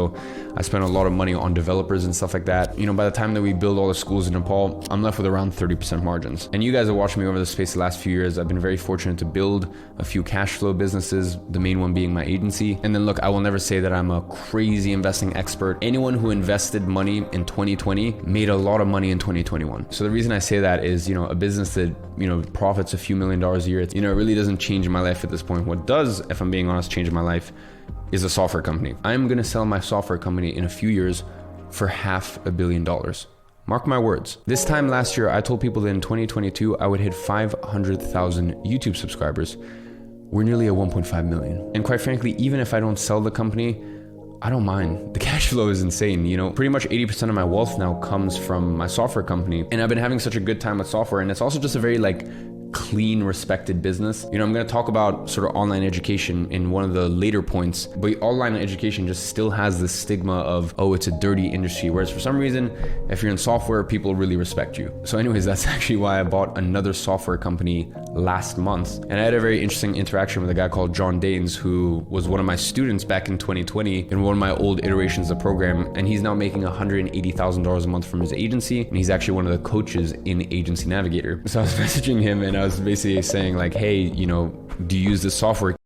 So I spent a lot of money on developers and stuff like that. You know, by the time that we build all the schools in Nepal, I'm left with around 30% margins. And you guys have watched me over the space the last few years. I've been very fortunate to build a few cash flow businesses, the main one being my agency. And then look, I will never say that I'm a crazy investing expert. Anyone who invested money in 2020 made a lot of money in 2021. So the reason I say that is, you know, a business that, you know, profits a few $1 million a year, you know, it really doesn't change my life at this point. What does, if I'm being honest, change my life is a software company. I'm gonna sell my software company in a few years for $500 million. Mark my words. This time last year, I told people that in 2022, I would hit 500,000 YouTube subscribers. We're nearly at 1.5 million. And quite frankly, even if I don't sell the company, I don't mind. The cash flow is insane. You know, pretty much 80% of my wealth now comes from my software company. And I've been having such a good time with software. And it's also just a very clean, respected business. You know, I'm going to talk about sort of online education in one of the later points, but online education just still has this stigma of, oh, it's a dirty industry. Whereas for some reason, if you're in software, people really respect you. So anyways, that's actually why I bought another software company last month. And I had a very interesting interaction with a guy called John Danes, who was one of my students back in 2020 in one of my old iterations of the program. And he's now making $180,000 a month from his agency. And he's actually one of the coaches in Agency Navigator. So I was messaging him and I was basically saying hey, you know, do you use this software?